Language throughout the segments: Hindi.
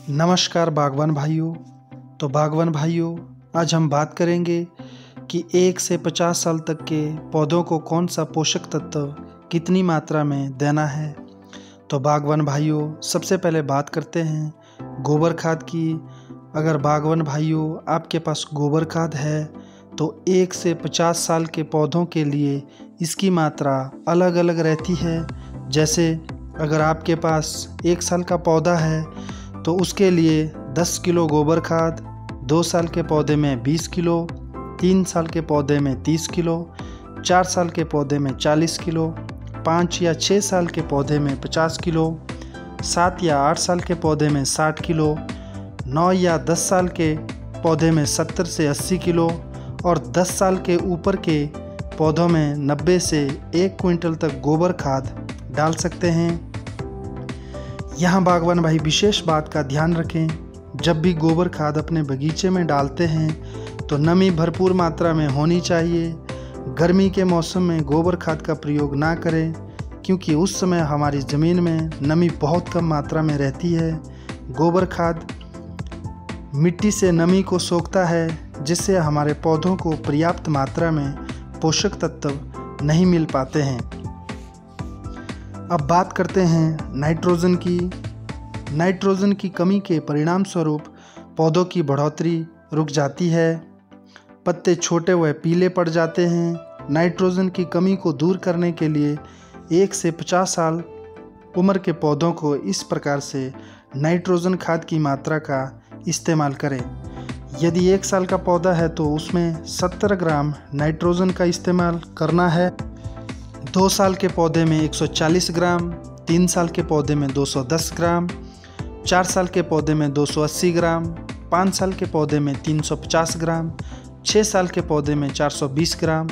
नमस्कार बागवान भाइयों। तो बागवान भाइयों, आज हम बात करेंगे कि 1 से 50 साल तक के पौधों को कौन सा पोषक तत्व कितनी मात्रा में देना है। तो बागवान भाइयों, सबसे पहले बात करते हैं गोबर खाद की। अगर बागवान भाइयों आपके पास गोबर खाद है तो 1 से 50 साल के पौधों के लिए इसकी मात्रा अलग अलग रहती है। जैसे अगर आपके पास 1 साल का पौधा है तो उसके लिए 10 किलो गोबर खाद, 2 साल के पौधे में 20 किलो, 3 साल के पौधे में 30 किलो, 4 साल के पौधे में 40 किलो, 5 या 6 साल के पौधे में 50 किलो, 7 या 8 साल के पौधे में 60 किलो, 9 या 10 साल के पौधे में 70 से 80 किलो और 10 साल के ऊपर के पौधों में 90 से 1 क्विंटल तक गोबर खाद डाल सकते हैं। यहाँ बागवान भाई विशेष बात का ध्यान रखें, जब भी गोबर खाद अपने बगीचे में डालते हैं तो नमी भरपूर मात्रा में होनी चाहिए। गर्मी के मौसम में गोबर खाद का प्रयोग ना करें, क्योंकि उस समय हमारी ज़मीन में नमी बहुत कम मात्रा में रहती है। गोबर खाद मिट्टी से नमी को सोखता है, जिससे हमारे पौधों को पर्याप्त मात्रा में पोषक तत्व नहीं मिल पाते हैं। अब बात करते हैं नाइट्रोजन की। नाइट्रोजन की कमी के परिणाम स्वरूप पौधों की बढ़ोतरी रुक जाती है, पत्ते छोटे व पीले पड़ जाते हैं। नाइट्रोजन की कमी को दूर करने के लिए 1 से 50 साल उम्र के पौधों को इस प्रकार से नाइट्रोजन खाद की मात्रा का इस्तेमाल करें। यदि 1 साल का पौधा है तो उसमें 70 ग्राम नाइट्रोजन का इस्तेमाल करना है, 2 साल के पौधे में 140 ग्राम, 3 साल के पौधे में 210 ग्राम, 4 साल के पौधे में 280 ग्राम, 5 साल के पौधे में 350 ग्राम, 6 साल के पौधे में 420 ग्राम,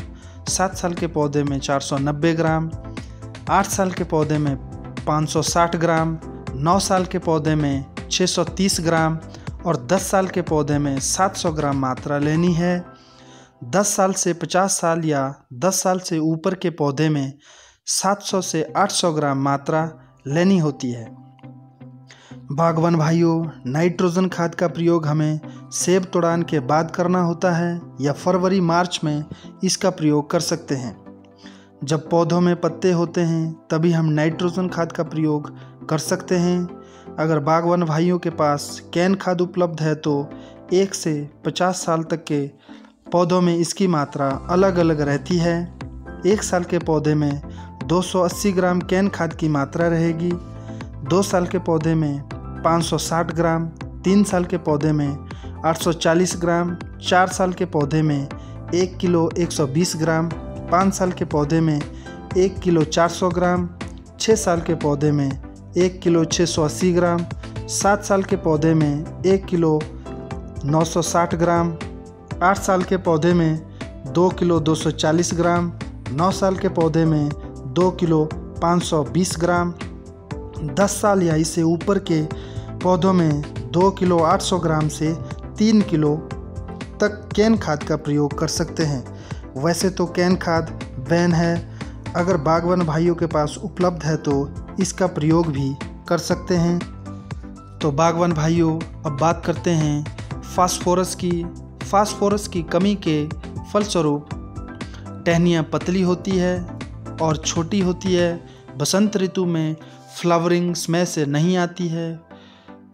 7 साल के पौधे में 490 ग्राम, 8 साल के पौधे में 560 ग्राम, 9 साल के पौधे में 630 ग्राम और 10 साल के पौधे में 700 ग्राम मात्रा लेनी है। 10 साल से 50 साल या 10 साल से ऊपर के पौधे में 700 से 800 ग्राम मात्रा लेनी होती है। बागवान भाइयों, नाइट्रोजन खाद का प्रयोग हमें सेब तोड़ान के बाद करना होता है या फरवरी मार्च में इसका प्रयोग कर सकते हैं। जब पौधों में पत्ते होते हैं तभी हम नाइट्रोजन खाद का प्रयोग कर सकते हैं। अगर बागवान भाइयों के पास कैन खाद उपलब्ध है तो 1 से 50 साल तक के पौधों में इसकी मात्रा अलग अलग रहती है। 1 साल के पौधे में 280 ग्राम कैन खाद की मात्रा रहेगी, 2 साल के पौधे में 560 ग्राम, 3 साल के पौधे में 840 ग्राम, 4 साल के पौधे में 1 किलो 120 ग्राम, 5 साल के पौधे में 1 किलो 400 ग्राम, 6 साल के पौधे में 1 किलो 680 ग्राम, 7 साल के पौधे में 1 किलो 960 ग्राम, 8 साल के पौधे में 2 किलो 240 ग्राम, 9 साल के पौधे में 2 किलो 520 ग्राम, 10 साल या इससे ऊपर के पौधों में 2 किलो 800 ग्राम से 3 किलो तक कैन खाद का प्रयोग कर सकते हैं। वैसे तो कैन खाद बैन है, अगर बागवान भाइयों के पास उपलब्ध है तो इसका प्रयोग भी कर सकते हैं। तो बागवान भाइयों, अब बात करते हैं फास्फोरस की। फास्फोरस की कमी के फलस्वरूप टहनियाँ पतली होती है और छोटी होती है। बसंत ऋतु में फ्लावरिंग समय से नहीं आती है,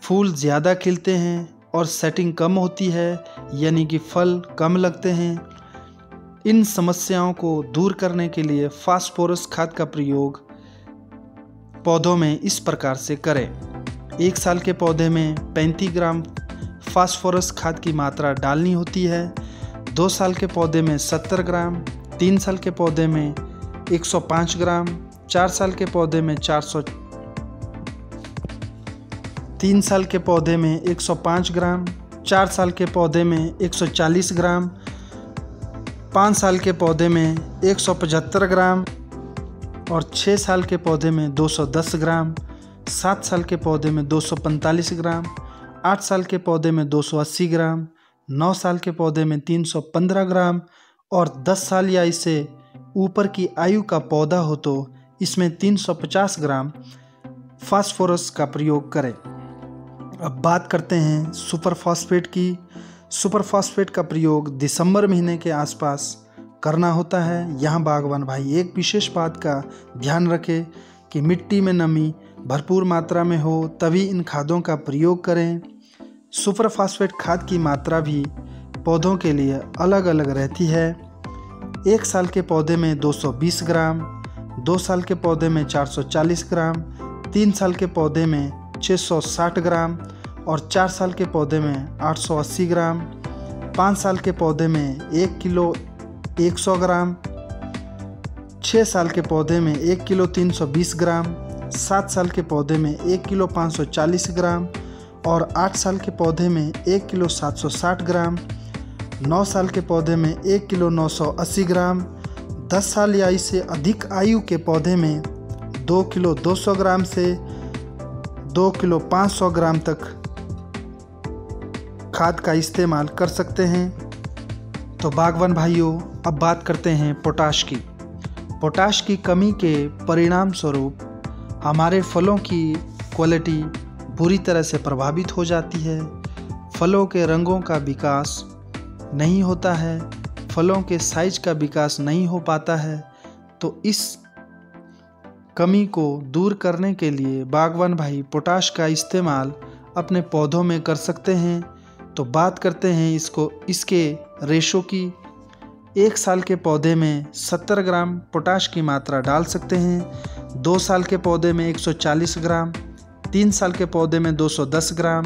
फूल ज़्यादा खिलते हैं और सेटिंग कम होती है, यानी कि फल कम लगते हैं। इन समस्याओं को दूर करने के लिए फास्फोरस खाद का प्रयोग पौधों में इस प्रकार से करें। 1 साल के पौधे में 35 ग्राम फास्फोरस खाद की मात्रा डालनी होती है, 2 साल के पौधे में 70 ग्राम, 3 साल के पौधे में 105 ग्राम, 4 साल के पौधे में 3 साल के पौधे में 105 ग्राम, 4 साल के पौधे में 140 ग्राम, 5 साल के पौधे में 175 ग्राम और 6 साल के पौधे में 210 ग्राम, 7 साल के पौधे में 245 ग्राम, 8 साल के पौधे में 280 ग्राम, 9 साल के पौधे में 315 ग्राम और 10 साल या इससे ऊपर की आयु का पौधा हो तो इसमें 350 ग्राम फास्फोरस का प्रयोग करें। अब बात करते हैं सुपर फॉस्फेट की। सुपर फॉस्फेट का प्रयोग दिसंबर महीने के आसपास करना होता है। यहाँ बागवान भाई एक विशेष बात का ध्यान रखें कि मिट्टी में नमी भरपूर मात्रा में हो, तभी इन खादों का प्रयोग करें। सुपर फॉस्फेट खाद की मात्रा भी पौधों के लिए अलग अलग रहती है। 1 साल के पौधे में 220 ग्राम, 2 साल के पौधे में 440 ग्राम, 3 साल के पौधे में 660 ग्राम और 4 साल के पौधे में 880 ग्राम, 5 साल के पौधे में 1 किलो 100 ग्राम, 6 साल के पौधे में 1 किलो 320 ग्राम, 7 साल के पौधे में 1 किलो 540 ग्राम और 8 साल के पौधे में 1 किलो 760 ग्राम, 9 साल के पौधे में 1 किलो 980 ग्राम, 10 साल या इससे अधिक आयु के पौधे में 2 किलो 200 ग्राम से 2 किलो 500 ग्राम तक खाद का इस्तेमाल कर सकते हैं। तो बागवान भाइयों, अब बात करते हैं पोटाश की। पोटाश की कमी के परिणाम स्वरूप हमारे फलों की क्वालिटी बुरी तरह से प्रभावित हो जाती है। फलों के रंगों का विकास नहीं होता है, फलों के साइज का विकास नहीं हो पाता है। तो इस कमी को दूर करने के लिए बागवान भाई पोटाश का इस्तेमाल अपने पौधों में कर सकते हैं। तो बात करते हैं इसके रेशो की। 1 साल के पौधे में 70 ग्राम पोटाश की मात्रा डाल सकते हैं, 2 साल के पौधे में 140 ग्राम, 3 साल के पौधे में 210 ग्राम,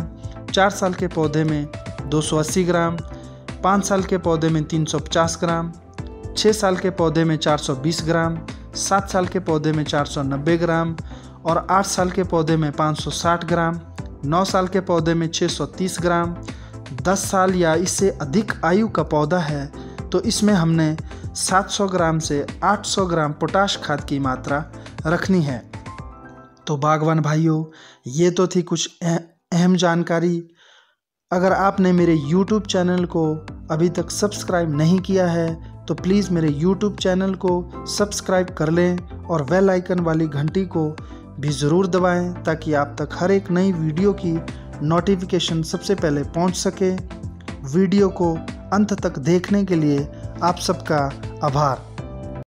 4 साल के पौधे में 280 ग्राम, 5 साल के पौधे में 350 ग्राम, 6 साल के पौधे में 420 ग्राम, 7 साल के पौधे में 490 ग्राम और 8 साल के पौधे में 560 ग्राम, 9 साल के पौधे में 630 ग्राम। 10 साल या इससे अधिक आयु का पौधा है तो इसमें हमने 700 ग्राम से 800 ग्राम पोटाश खाद की मात्रा रखनी है। तो बागवान भाइयों, ये तो थी कुछ अहम जानकारी। अगर आपने मेरे YouTube चैनल को अभी तक सब्सक्राइब नहीं किया है तो प्लीज़ मेरे YouTube चैनल को सब्सक्राइब कर लें और बेल आइकन वाली घंटी को भी ज़रूर दबाएं ताकि आप तक हर एक नई वीडियो की नोटिफिकेशन सबसे पहले पहुंच सके। वीडियो को अंत तक देखने के लिए आप सबका आभार।